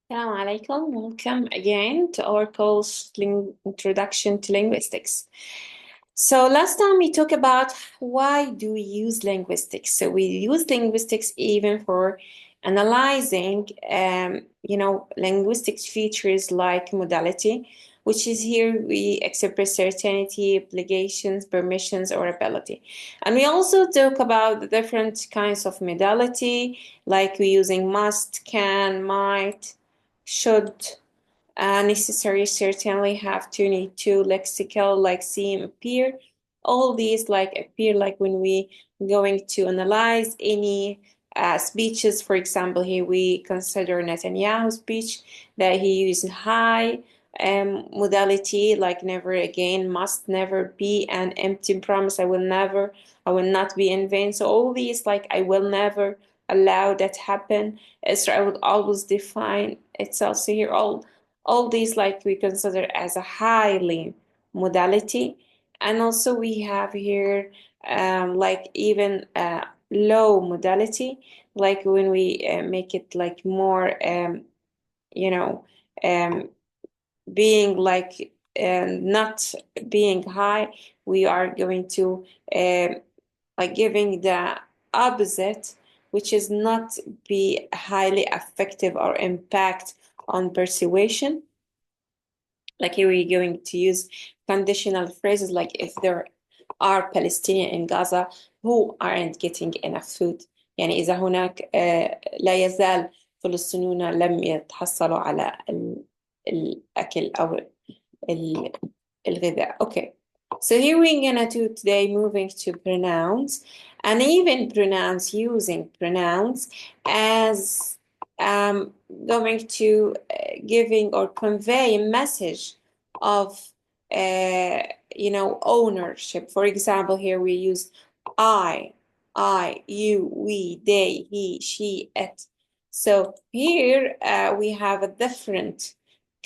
Assalamu alaikum. Welcome again to our course Introduction to Linguistics. So last time we talked about why do we use linguistics. So we use linguistics even for analyzing, linguistics features like modality, which is here we express certainty, obligations, permissions, or ability. And we also talk about the different kinds of modality, like we using must, can, might, should, necessary, certainly, have to, need to, lexical, like seem, appear. All these like appear like when we going to analyze any speeches. For example, here we consider Netanyahu's speech that he used high modality, like never again, must never be, an empty promise, I will not be in vain. So all these like I will never allow that happen. Israel would always define itself. So here all these like we consider as a highly modality. And also we have here like even low modality, like when we make it like more you know um, being like not being high, we are going to like giving the opposite, which is not be highly effective or impact on persuasion. Like here we're going to use conditional phrases like if there are Palestinians in Gaza who aren't getting enough food. يعني إذا هناك لا يزال فلسطينيون لم يتحصلوا على الأكل أو الغذاء. Okay. So here we're gonna do today moving to pronouns, and even pronouns, using pronouns as going to giving or convey a message of ownership. For example, here we use I, you, we, they, he, she, it. So here we have a different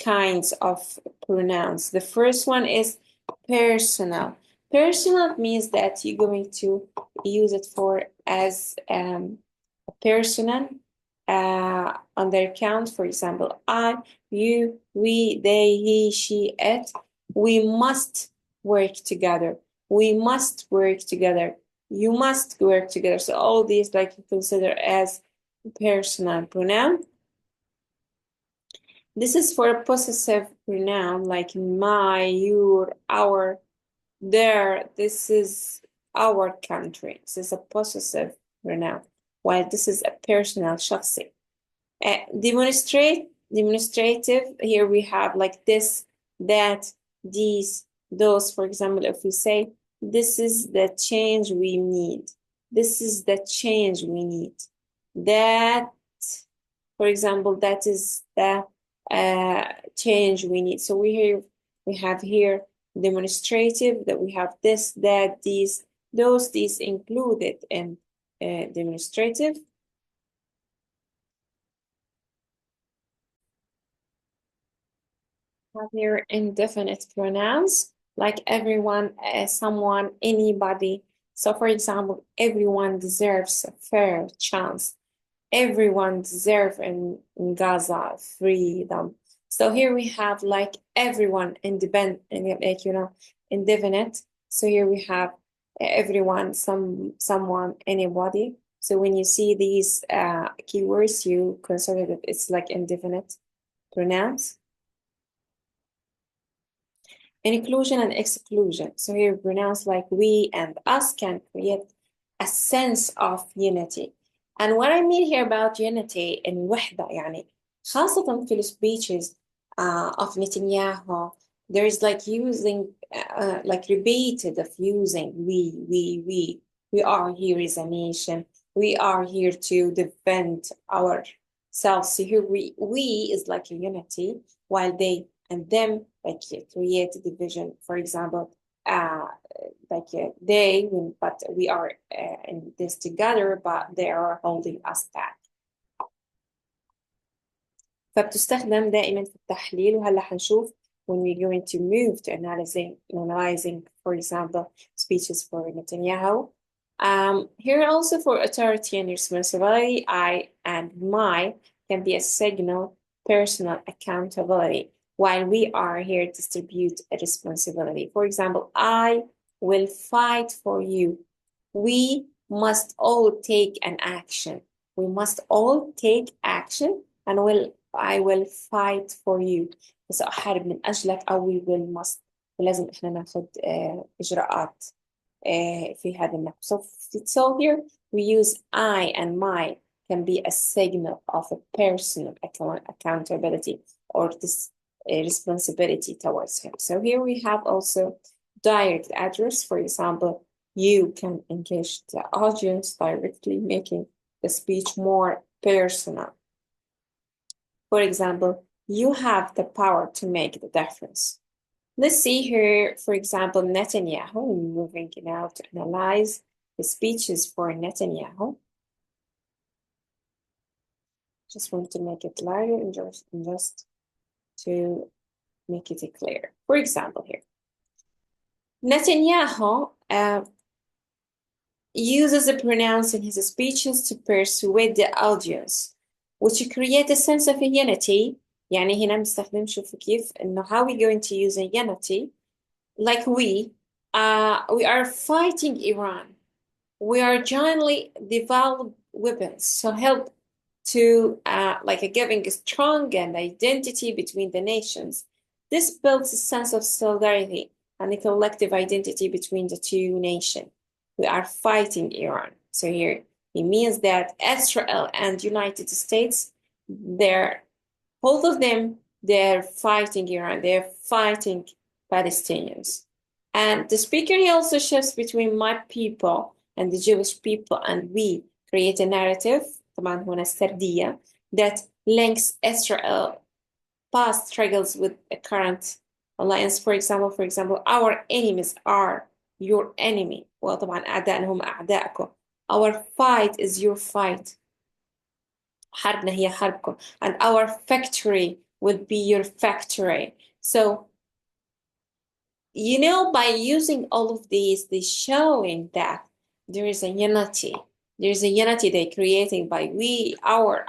kinds of pronouns. The first one is personal. Personal means that you're going to use it for as a personal on their account. For example, I, you, we, they, he, she, it. We must work together. We must work together. You must work together. So all these like you consider as personal pronoun. This is for a possessive pronoun like my, your, our, their. This is our country. This is a possessive pronoun, while this is a personal, شخصي. Demonstrative, here we have like this, that, these, those. For example, if we say, this is the change we need. This is the change we need. That, for example, that is the change we need. So we have here demonstrative, that we have this, that, these, those, these included in demonstrative. Have here indefinite pronouns like everyone, someone, anybody. So for example, everyone deserves a fair chance. Everyone deserves in Gaza freedom. So here we have like everyone independent, like indefinite. So here we have everyone, someone, anybody. So when you see these keywords, you consider that it's like indefinite pronouns. Inclusion and exclusion. So here pronouns like we and us can create a sense of unity. And what I mean here about unity in وحدة يعني خاصة في speeches of Netanyahu, there is like using like repeated of using we are here as a nation, we are here to defend ourselves. So here we is like a unity, while they and them like create a division. For example, they, but we are in this together, but they are holding us back. فبتستخدم دائما في التحليل، وهلا حنشوف when we're going to move to analyzing, for example, speeches for Netanyahu. Here also for authority and responsibility, I and my can be a signal personal accountability, while we are here to distribute a responsibility. For example, I will fight for you. We must all take an action. We must all take action and I will fight for you. سأحارب من أجلك أو we will must. ولازم إحنا ناخد إجراءات في هذا النحو. So here we use I and my can be a signal of a personal accountability or this responsibility towards him. So here we have also direct address. For example, you can engage the audience directly, making the speech more personal. For example, you have the power to make the difference. Let's see here, for example, Netanyahu. Moving now to analyze the speeches for Netanyahu. Just want to make it lighter and just to make it clear. For example, here, Netanyahu uses the pronouns in his speeches to persuade the audience, which create a sense of unity. يعني هنا بنستخدم شوفوا كيف إنه how we going to use a unity like we are fighting Iran. We are jointly develop weapons so help to like giving a strong and identity between the nations. This builds a sense of solidarity and a collective identity between the two nations. We are fighting Iran. So here it means that Israel and United States, they're both of them, they're fighting Iran. They're fighting Palestinians. And the speaker, he also shifts between my people and the Jewish people, and we create a narrative طبعا هنا السردية that links Israel past struggles with a current alliance. For example, our enemies are your enemy. وطبعا أعداء هم أعداءكم. Our fight is your fight. حربنا هي حربكم. And our factory will be your factory. So, you know, by using all of these, they're showing that there is a unity. There's a unity they're creating by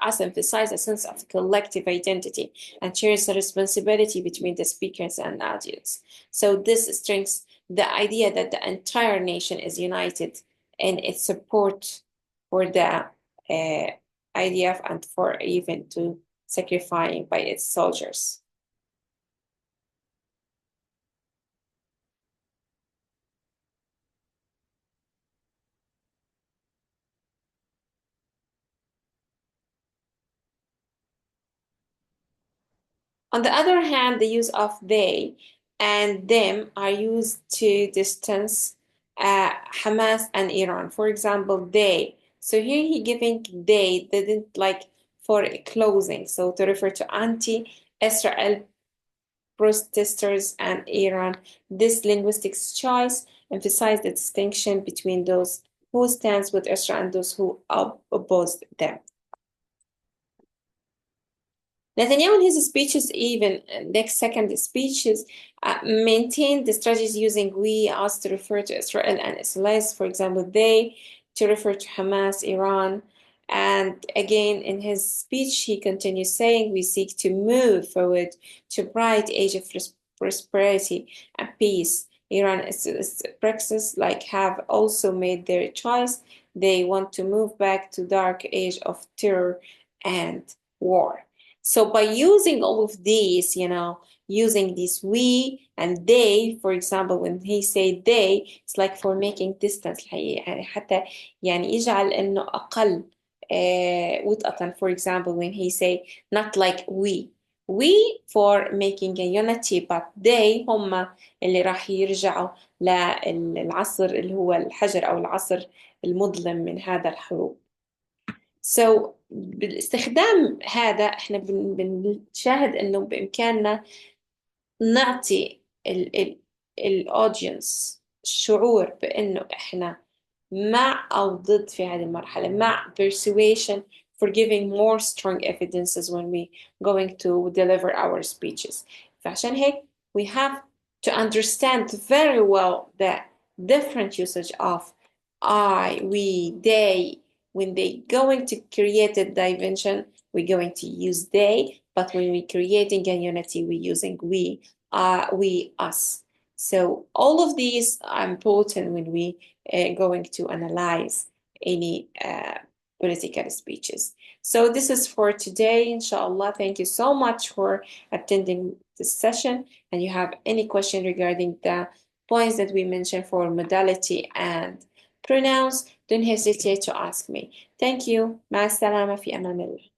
us emphasize a sense of collective identity and shares the responsibility between the speakers and audience. So this strengthens the idea that the entire nation is united in its support for the IDF and for even to sacrificing by its soldiers. On the other hand, the use of they and them are used to distance Hamas and Iran. For example, they. So here he giving they didn't like for closing. So to refer to anti-Israel protesters and Iran. This linguistics choice emphasized the distinction between those who stands with Israel and those who oppose them. Netanyahu in his speeches, even next second speeches, maintained the strategies using we, us to refer to Israel and Israelis, for example, they to refer to Hamas, Iran. And again, in his speech, he continues saying, we seek to move forward to a bright age of prosperity and peace. Iran is practices like have also made their choice. They want to move back to dark age of terror and war. So by using all of these, you know, using this we and they, for example, when he say they, it's like for making distance يعني حتى يعني يجعل إنه أقل وطأة. For example, when he say not like we for making a unity, but they هم اللي راح يرجعوا للعصر اللي هو الحجر أو العصر المظلم من هذا الحروب. So بالاستخدام هذا احنا بنشاهد انه بامكاننا نعطي الاودينس شعور بانه احنا مع او ضد في هذه المرحله مع persuasion for giving more strong evidences when we going to deliver our speeches. فعشان هيك we have to understand very well the different usage of I, we, they when they going to create a dimension, we're going to use they, but when we're creating a unity, we're using we, us. So all of these are important when we going to analyze any political speeches. So this is for today, inshallah. Thank you so much for attending this session. And you have any question regarding the points that we mentioned for modality and pronouns, don't hesitate to ask me. Thank you. مع السلامة في أمان الله.